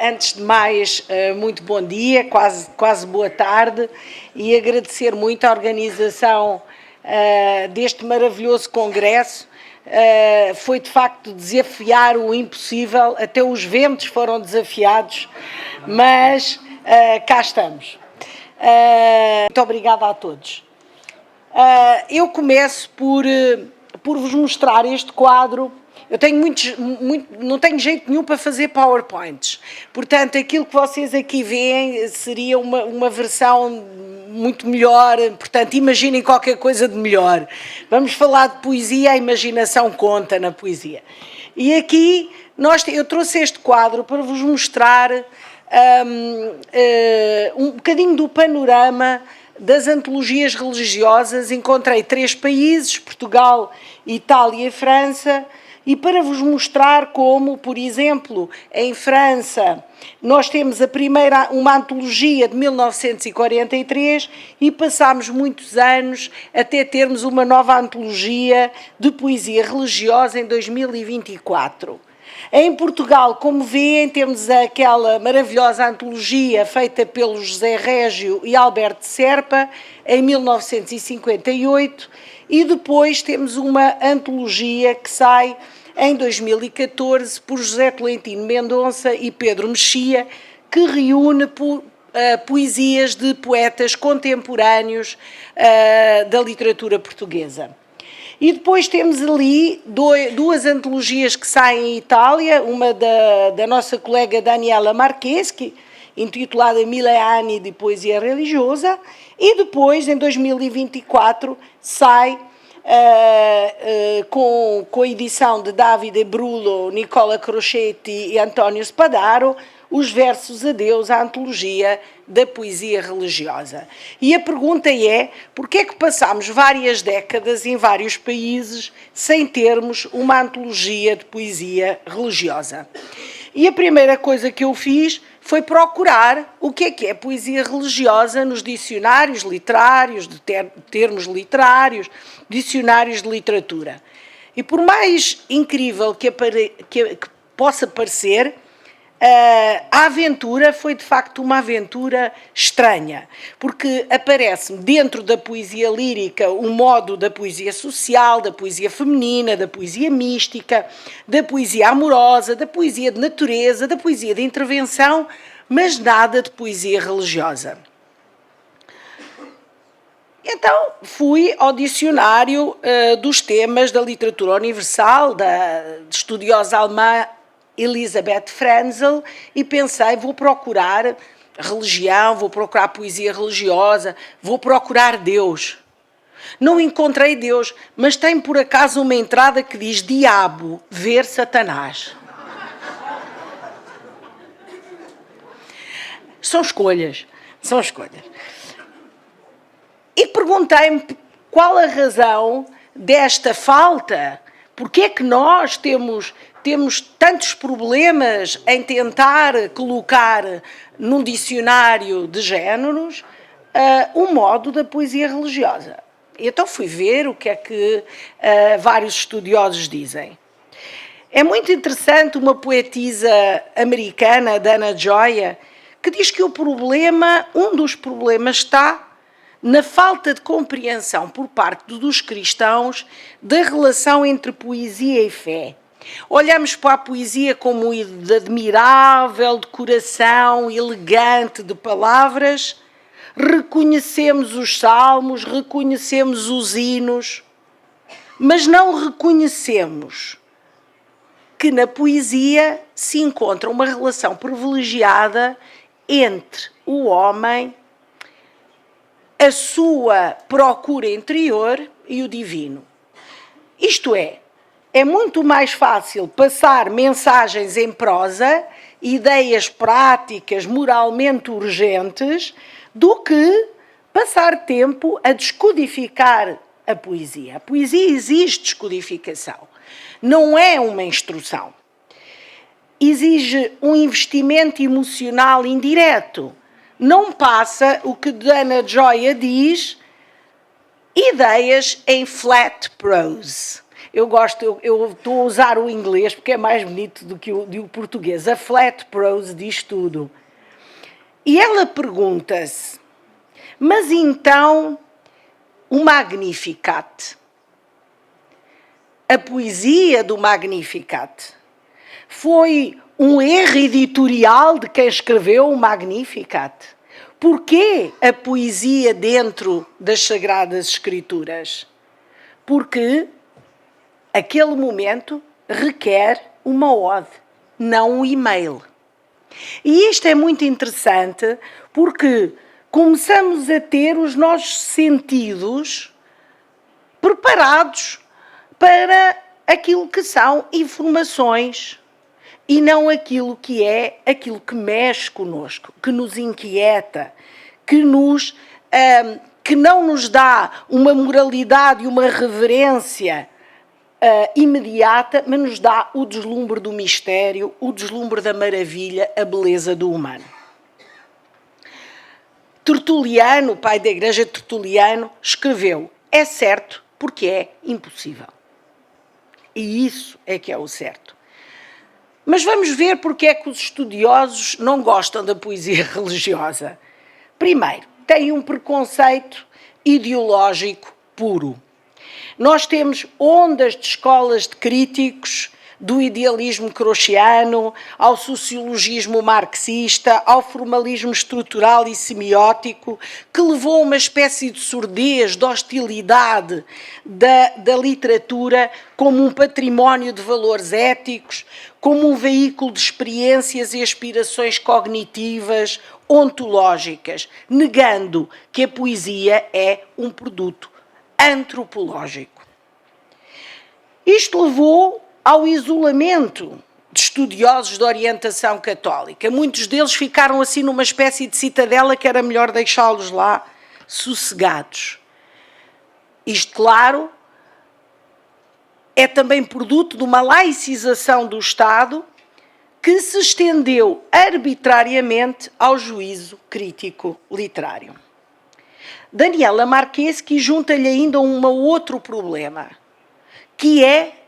Antes de mais, muito bom dia, quase boa tarde, e agradecer muito a organização deste maravilhoso congresso. Foi de facto desafiar o impossível, até os ventos foram desafiados, mas cá estamos. Muito obrigada a todos. Eu começo por vos mostrar este quadro. Eu tenho não tenho jeito nenhum para fazer PowerPoints, portanto aquilo que vocês aqui veem seria uma versão muito melhor, portanto imaginem qualquer coisa de melhor. Vamos falar de poesia, a imaginação conta na poesia. E aqui eu trouxe este quadro para vos mostrar um bocadinho do panorama das antologias religiosas. Encontrei 3 países, Portugal, Itália e França, e para vos mostrar como, por exemplo, em França, nós temos uma antologia de 1943 e passámos muitos anos até termos uma nova antologia de poesia religiosa em 2024. Em Portugal, como veem, temos aquela maravilhosa antologia feita pelos José Régio e Alberto Serpa, em 1958, e depois temos uma antologia que sai em 2014 por José Tolentino Mendonça e Pedro Mexia, que reúne poesias de poetas contemporâneos da literatura portuguesa. E depois temos ali duas antologias que saem em Itália, uma da nossa colega Daniela Marcheschi, intitulada 1000 anni di poesia religiosa, e depois, em 2024, sai com a edição de Davide Brullo, Nicola Crocetti e António Spadaro, Os Versos a Deus, a antologia da poesia religiosa. E a pergunta é, porquê é que passámos várias décadas em vários países sem termos uma antologia de poesia religiosa? E a primeira coisa que eu fiz foi procurar o que é poesia religiosa nos dicionários literários, de termos literários, dicionários de literatura. E por mais incrível que possa parecer, a aventura foi de facto uma aventura estranha, porque aparece dentro da poesia lírica o modo da poesia social, da poesia feminina, da poesia mística, da poesia amorosa, da poesia de natureza, da poesia de intervenção, mas nada de poesia religiosa. Então fui ao dicionário dos temas da literatura universal, da estudiosa alemã Elisabeth Franzel, e pensei, vou procurar religião, vou procurar poesia religiosa, vou procurar Deus. Não encontrei Deus, mas tem por acaso uma entrada que diz diabo, ver Satanás. São escolhas. E perguntei-me qual a razão desta falta, porque é que nós temos tantos problemas em tentar colocar num dicionário de géneros um modo da poesia religiosa. Então fui ver o que é que vários estudiosos dizem. É muito interessante uma poetisa americana, Dana Gioia, que diz que um dos problemas está na falta de compreensão por parte dos cristãos da relação entre poesia e fé. Olhamos para a poesia como de admirável decoração, elegante de palavras, reconhecemos os salmos, reconhecemos os hinos, mas não reconhecemos que na poesia se encontra uma relação privilegiada entre o homem, a sua procura interior e o divino. Isto é muito mais fácil passar mensagens em prosa, ideias práticas, moralmente urgentes, do que passar tempo a descodificar a poesia. A poesia exige descodificação, não é uma instrução. Exige um investimento emocional indireto. Não passa o que Dana Gioia diz, ideias em flat prose. eu estou a usar o inglês porque é mais bonito do que o português. A flat prose diz tudo. E ela pergunta-se, mas então o Magnificat, a poesia do Magnificat, foi um erro editorial de quem escreveu o Magnificat? Porquê a poesia dentro das Sagradas Escrituras? Porque aquele momento requer uma ode, não um e-mail. E isto é muito interessante porque começamos a ter os nossos sentidos preparados para aquilo que são informações e não aquilo que mexe connosco, que nos inquieta, que não nos dá uma moralidade e uma reverência imediata, mas nos dá o deslumbre do mistério, o deslumbre da maravilha, a beleza do humano. Tertuliano, o pai da Igreja Tertuliano, escreveu: é certo porque é impossível. E isso é que é o certo. Mas vamos ver porque é que os estudiosos não gostam da poesia religiosa. Primeiro, tem um preconceito ideológico puro. Nós temos ondas de escolas de críticos, do idealismo gramsciano, ao sociologismo marxista, ao formalismo estrutural e semiótico, que levou a uma espécie de surdez, de hostilidade da literatura como um património de valores éticos, como um veículo de experiências e aspirações cognitivas, ontológicas, negando que a poesia é um produto antropológico. Isto levou ao isolamento de estudiosos de orientação católica. Muitos deles ficaram assim numa espécie de citadela que era melhor deixá-los lá sossegados. Isto, claro, é também produto de uma laicização do Estado que se estendeu arbitrariamente ao juízo crítico literário. Daniela Marqueschi junta-lhe ainda um outro problema, que é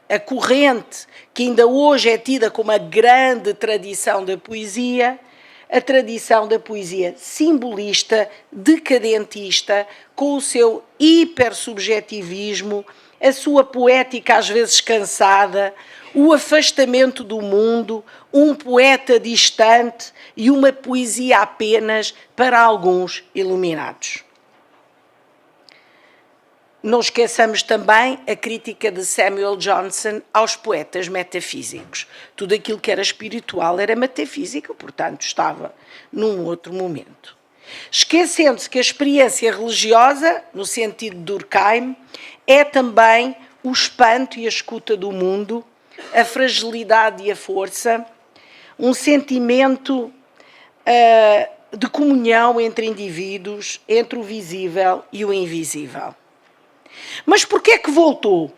a corrente, que ainda hoje é tida como a grande tradição da poesia, a tradição da poesia simbolista, decadentista, com o seu hipersubjetivismo, a sua poética às vezes cansada, o afastamento do mundo, um poeta distante e uma poesia apenas para alguns iluminados. Não esqueçamos também a crítica de Samuel Johnson aos poetas metafísicos. Tudo aquilo que era espiritual era metafísico, portanto estava num outro momento. Esquecendo-se que a experiência religiosa, no sentido de Durkheim, é também o espanto e a escuta do mundo, a fragilidade e a força, um sentimento de comunhão entre indivíduos, entre o visível e o invisível. Mas porquê é que voltou?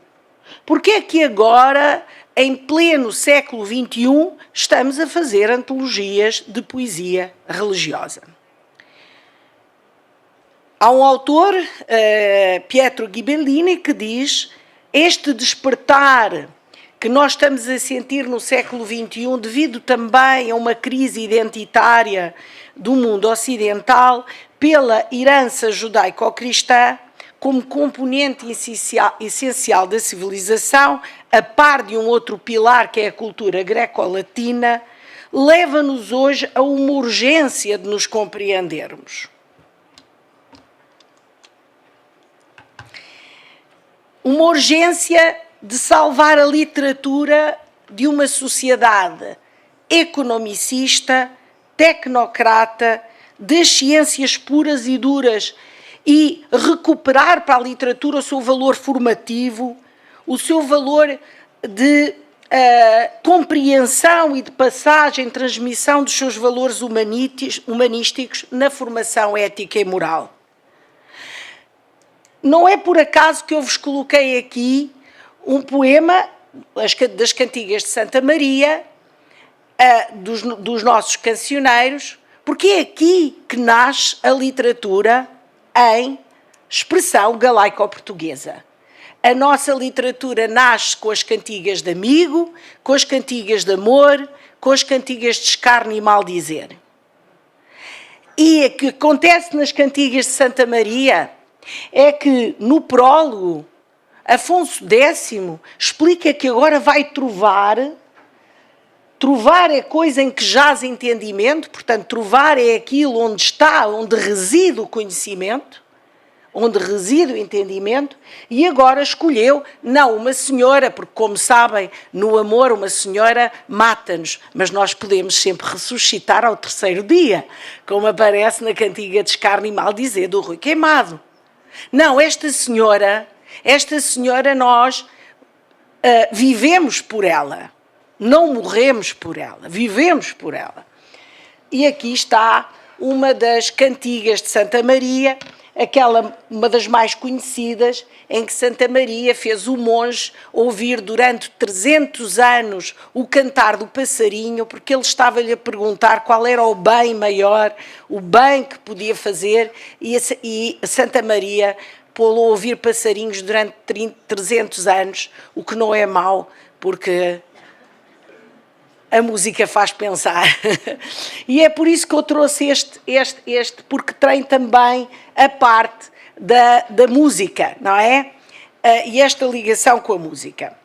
Porquê é que agora, em pleno século XXI, estamos a fazer antologias de poesia religiosa? Há um autor, Pietro Ghibellini, que diz: este despertar que nós estamos a sentir no século XXI, devido também a uma crise identitária do mundo ocidental, pela herança judaico-cristã, como componente essencial da civilização, a par de um outro pilar que é a cultura greco-latina, leva-nos hoje a uma urgência de nos compreendermos. Uma urgência de salvar a literatura de uma sociedade economicista, tecnocrata, das ciências puras e duras, e recuperar para a literatura o seu valor formativo, o seu valor de compreensão e de passagem, transmissão dos seus valores humanísticos na formação ética e moral. Não é por acaso que eu vos coloquei aqui um poema das Cantigas de Santa Maria, dos nossos cancioneiros, porque é aqui que nasce a literatura em expressão galaico-portuguesa. A nossa literatura nasce com as cantigas de amigo, com as cantigas de amor, com as cantigas de escárnio e maldizer. E o que acontece nas cantigas de Santa Maria é que, no prólogo, Afonso X explica que agora vai trovar. Trovar é coisa em que jaz entendimento, portanto, trovar é aquilo onde está, onde reside o conhecimento, onde reside o entendimento, e agora escolheu, não uma senhora, porque, como sabem, no amor uma senhora mata-nos, mas nós podemos sempre ressuscitar ao terceiro dia, como aparece na cantiga de escárnio e maldizer do Rui Queimado. Não, esta senhora nós vivemos por ela, não morremos por ela, vivemos por ela. E aqui está uma das cantigas de Santa Maria, uma das mais conhecidas, em que Santa Maria fez o monge ouvir durante 300 anos o cantar do passarinho, porque ele estava-lhe a perguntar qual era o bem maior, o bem que podia fazer, e Santa Maria pô-lo a ouvir passarinhos durante 300 anos, o que não é mau, porque a música faz pensar. E é por isso que eu trouxe este porque tem também a parte da música, não é? E esta ligação com a música.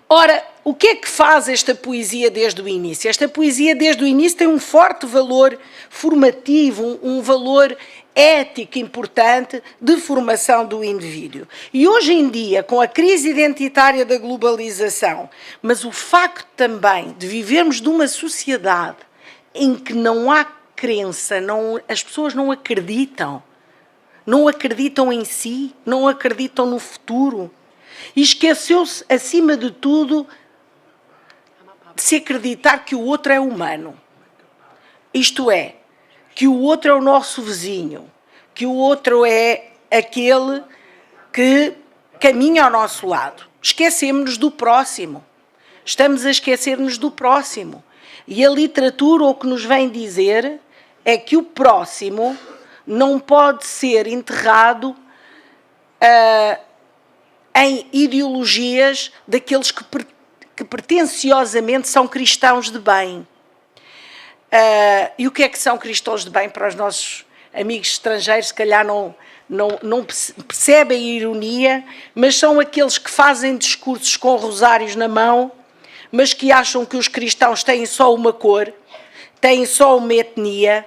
Ora, o que é que faz esta poesia desde o início? Esta poesia desde o início tem um forte valor formativo, um valor ético importante de formação do indivíduo. E hoje em dia, com a crise identitária da globalização, mas o facto também de vivermos numa sociedade em que não há crença, as pessoas não acreditam em si, não acreditam no futuro, e esqueceu-se, acima de tudo, de se acreditar que o outro é humano. Isto é, que o outro é o nosso vizinho, que o outro é aquele que caminha ao nosso lado. Esquecemos-nos do próximo. Estamos a esquecer-nos do próximo. E a literatura o que nos vem dizer é que o próximo não pode ser enterrado em ideologias daqueles que pretenciosamente são cristãos de bem. E o que é que são cristãos de bem para os nossos amigos estrangeiros? Se calhar não percebem a ironia, mas são aqueles que fazem discursos com rosários na mão, mas que acham que os cristãos têm só uma cor, têm só uma etnia,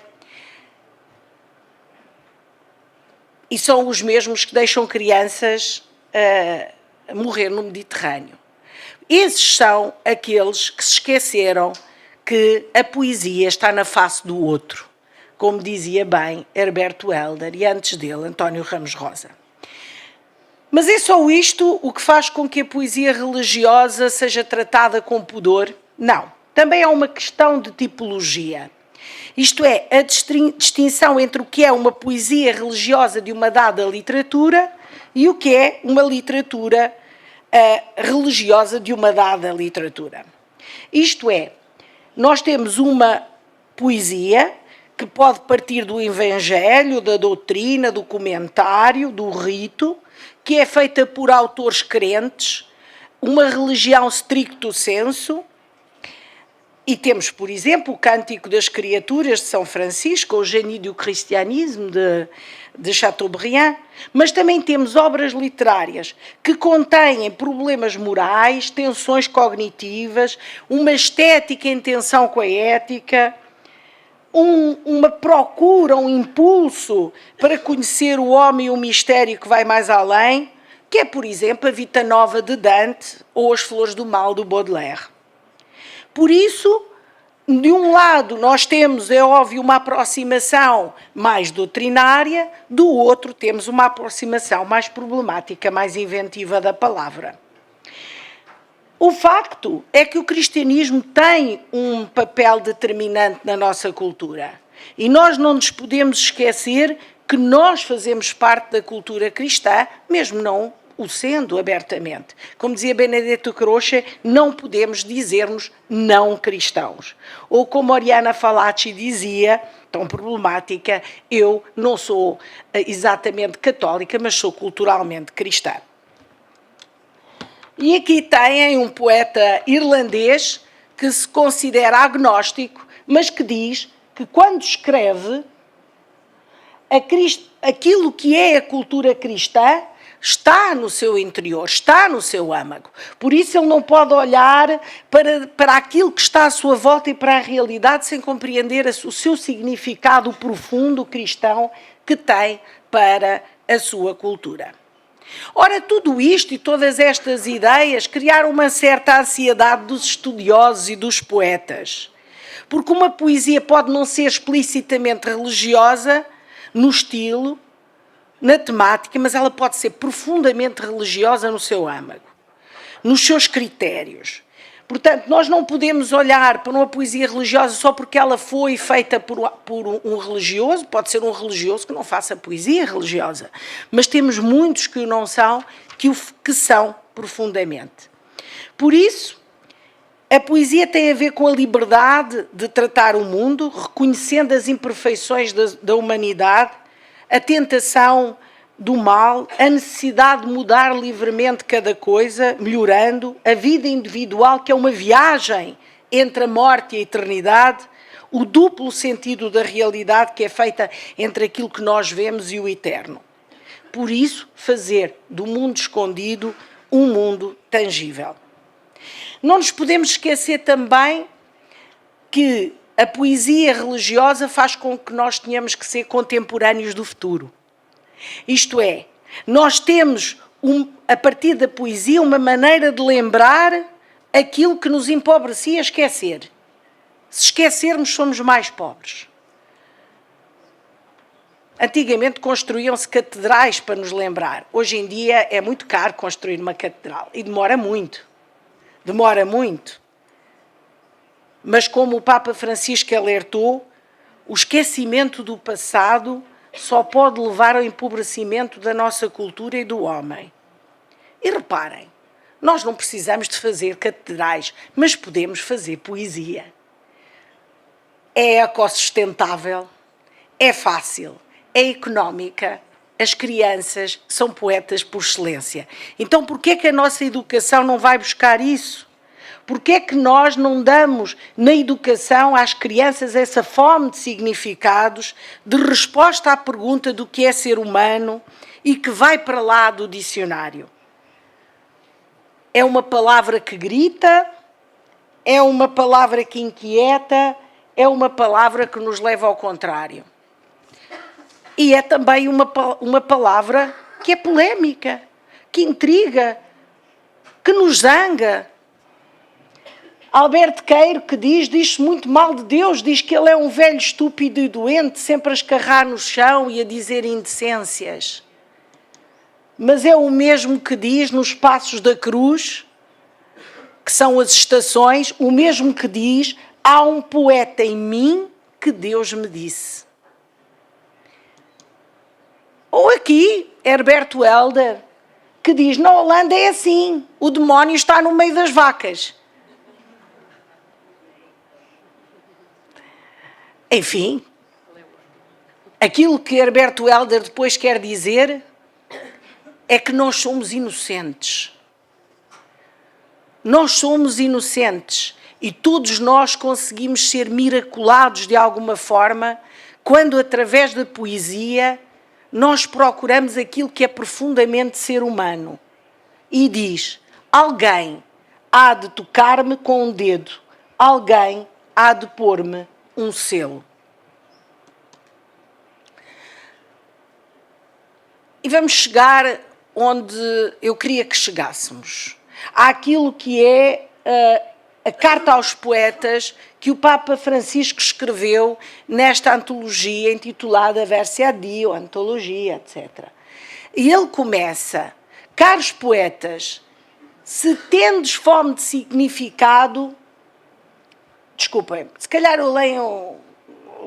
e são os mesmos que deixam crianças a morrer no Mediterrâneo. Esses são aqueles que se esqueceram que a poesia está na face do outro, como dizia bem Herberto Helder e antes dele António Ramos Rosa. Mas é só isto o que faz com que a poesia religiosa seja tratada com pudor? Não. Também é uma questão de tipologia. Isto é, a distinção entre o que é uma poesia religiosa de uma dada literatura e o que é uma literatura religiosa de uma dada literatura. Isto é, nós temos uma poesia que pode partir do evangelho, da doutrina, do comentário, do rito, que é feita por autores crentes, uma religião stricto sensu, e temos, por exemplo, o Cântico das Criaturas de São Francisco, o Génie du Christianisme de Chateaubriand, mas também temos obras literárias que contêm problemas morais, tensões cognitivas, uma estética em tensão com a ética, uma procura, um impulso para conhecer o homem e o mistério que vai mais além, que é, por exemplo, a Vita Nova de Dante ou As Flores do Mal do Baudelaire. Por isso, de um lado, nós temos, é óbvio, uma aproximação mais doutrinária, do outro temos uma aproximação mais problemática, mais inventiva da palavra. O facto é que o cristianismo tem um papel determinante na nossa cultura e nós não nos podemos esquecer que nós fazemos parte da cultura cristã, mesmo não o sendo abertamente. Como dizia Benedetto Croce, não podemos dizer-nos não cristãos. Ou como Oriana Fallaci dizia, tão problemática, eu não sou exatamente católica, mas sou culturalmente cristã. E aqui têm um poeta irlandês que se considera agnóstico, mas que diz que quando escreve aquilo que é a cultura cristã está no seu interior, está no seu âmago. Por isso ele não pode olhar para aquilo que está à sua volta e para a realidade sem compreender o seu significado profundo cristão que tem para a sua cultura. Ora, tudo isto e todas estas ideias criaram uma certa ansiedade dos estudiosos e dos poetas. Porque uma poesia pode não ser explicitamente religiosa no estilo, na temática, mas ela pode ser profundamente religiosa no seu âmago, nos seus critérios. Portanto, nós não podemos olhar para uma poesia religiosa só porque ela foi feita por um religioso, pode ser um religioso que não faça poesia religiosa, mas temos muitos que não são, que são profundamente. Por isso, a poesia tem a ver com a liberdade de tratar o mundo, reconhecendo as imperfeições da humanidade, a tentação do mal, a necessidade de mudar livremente cada coisa, melhorando, a vida individual, que é uma viagem entre a morte e a eternidade, o duplo sentido da realidade que é feita entre aquilo que nós vemos e o eterno. Por isso, fazer do mundo escondido um mundo tangível. Não nos podemos esquecer também que a poesia religiosa faz com que nós tenhamos que ser contemporâneos do futuro. Isto é, nós temos, a partir da poesia, uma maneira de lembrar aquilo que nos empobrecia esquecer. Se esquecermos, somos mais pobres. Antigamente construíam-se catedrais para nos lembrar. Hoje em dia é muito caro construir uma catedral e demora muito. Demora muito. Mas como o Papa Francisco alertou, o esquecimento do passado só pode levar ao empobrecimento da nossa cultura e do homem. E reparem, nós não precisamos de fazer catedrais, mas podemos fazer poesia. É ecossustentável, é fácil, é económica. As crianças são poetas por excelência. Então, porquê é que a nossa educação não vai buscar isso? Porquê é que nós não damos na educação às crianças essa fome de significados, de resposta à pergunta do que é ser humano e que vai para lá do dicionário? É uma palavra que grita, é uma palavra que inquieta, é uma palavra que nos leva ao contrário. E é também uma palavra que é polémica, que intriga, que nos zanga. Alberto Queiro, que diz muito mal de Deus, diz que ele é um velho estúpido e doente, sempre a escarrar no chão e a dizer indecências. Mas é o mesmo que diz nos Passos da Cruz, que são as estações, o mesmo que diz: há um poeta em mim que Deus me disse. Ou aqui, Herberto Helder, que diz: na Holanda é assim, o demónio está no meio das vacas. Enfim, aquilo que Herberto Helder depois quer dizer é que nós somos inocentes. Nós somos inocentes e todos nós conseguimos ser miraculados de alguma forma quando, através da poesia, nós procuramos aquilo que é profundamente ser humano. E diz: alguém há de tocar-me com um dedo, alguém há de pôr-me um selo. E vamos chegar onde eu queria que chegássemos. Àquilo que é a Carta aos Poetas que o Papa Francisco escreveu nesta antologia intitulada Versi a Dio, Antologia, etc. E ele começa: caros poetas, se tendes fome de significado... Desculpem, se calhar eu leio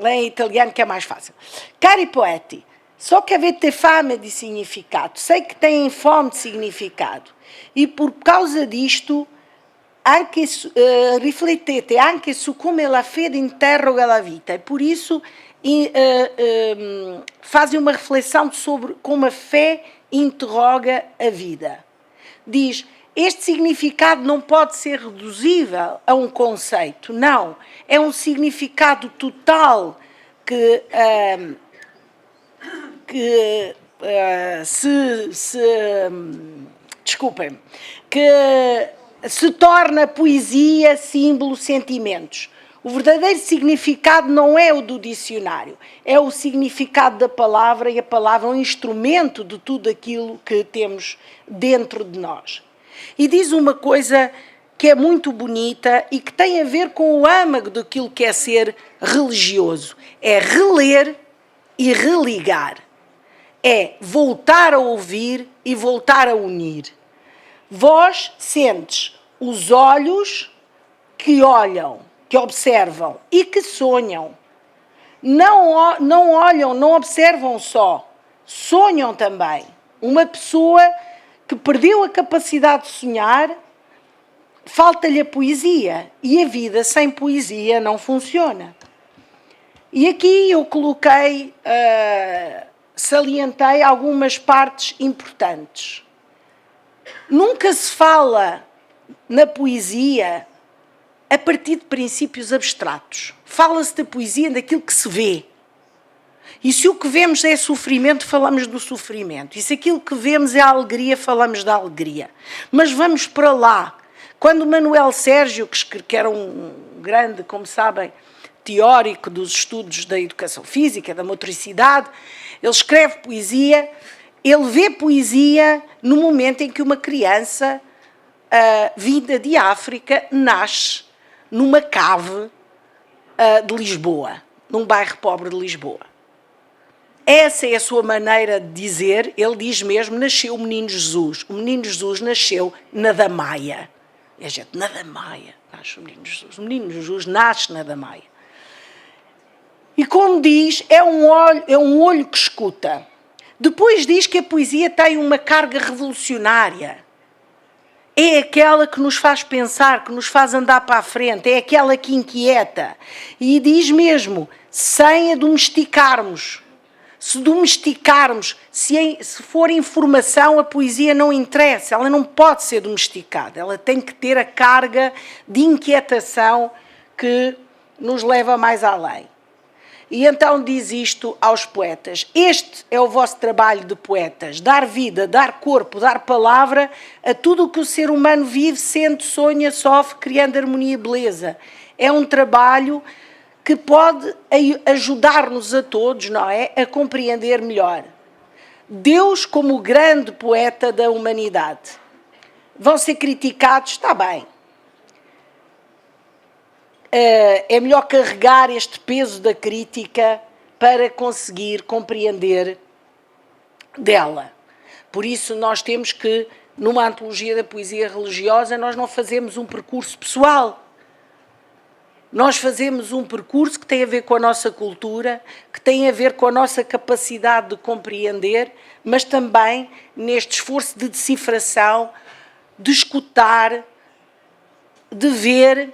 em italiano que é mais fácil. Cari poeti, so che avete fame di significato, sei que têm fome de significado, e por causa disto anche, riflettete anche su come la fede interroga la vita, e por isso fazem uma reflexão sobre como a fé interroga a vida. Diz: Este significado não pode ser reduzível a um conceito, não. É um significado total que desculpem, que se torna poesia, símbolo, sentimentos. O verdadeiro significado não é o do dicionário, é o significado da palavra, e a palavra é um instrumento de tudo aquilo que temos dentro de nós. E diz uma coisa que é muito bonita e que tem a ver com o âmago daquilo que é ser religioso. É reler e religar. É voltar a ouvir e voltar a unir. Vós sentes os olhos que olham, que observam e que sonham. Não olham, não observam só, sonham também. Uma pessoa que perdeu a capacidade de sonhar, falta-lhe a poesia, e a vida sem poesia não funciona. E aqui eu coloquei, salientei algumas partes importantes. Nunca se fala na poesia a partir de princípios abstratos. Fala-se da poesia daquilo que se vê. E se o que vemos é sofrimento, falamos do sofrimento. E se aquilo que vemos é alegria, falamos da alegria. Mas vamos para lá. Quando Manuel Sérgio, que era um grande, como sabem, teórico dos estudos da educação física, da motricidade, ele escreve poesia, ele vê poesia no momento em que uma criança vinda de África nasce numa cave de Lisboa, num bairro pobre de Lisboa. Essa é a sua maneira de dizer. Ele diz mesmo, nasceu o menino Jesus. O menino Jesus nasceu na Damaia. E a gente, na Damaia, nasce o menino Jesus. O menino Jesus nasce na Damaia. E como diz, é um olho que escuta. Depois diz que a poesia tem uma carga revolucionária. É aquela que nos faz pensar, que nos faz andar para a frente, é aquela que inquieta. E diz mesmo, sem a domesticarmos. Se domesticarmos, se for informação, a poesia não interessa, ela não pode ser domesticada, ela tem que ter a carga de inquietação que nos leva mais além. E então diz isto aos poetas: este é o vosso trabalho de poetas, dar vida, dar corpo, dar palavra a tudo o que o ser humano vive, sente, sonha, sofre, criando harmonia e beleza. É um trabalho que pode ajudar-nos a todos, não é? A compreender melhor Deus como o grande poeta da humanidade. Vão ser criticados, está bem. É melhor carregar este peso da crítica para conseguir compreender dela. Por isso nós temos que, numa antologia da poesia religiosa, nós não fazemos um percurso pessoal. Nós fazemos um percurso que tem a ver com a nossa cultura, que tem a ver com a nossa capacidade de compreender, mas também neste esforço de decifração, de escutar, de ver,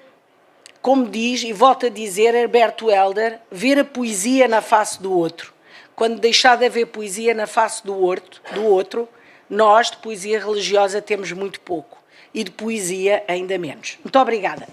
como diz, e volto a dizer, Herberto Helder, ver a poesia na face do outro. Quando deixar de haver poesia na face do outro, nós de poesia religiosa temos muito pouco, e de poesia ainda menos. Muito obrigada.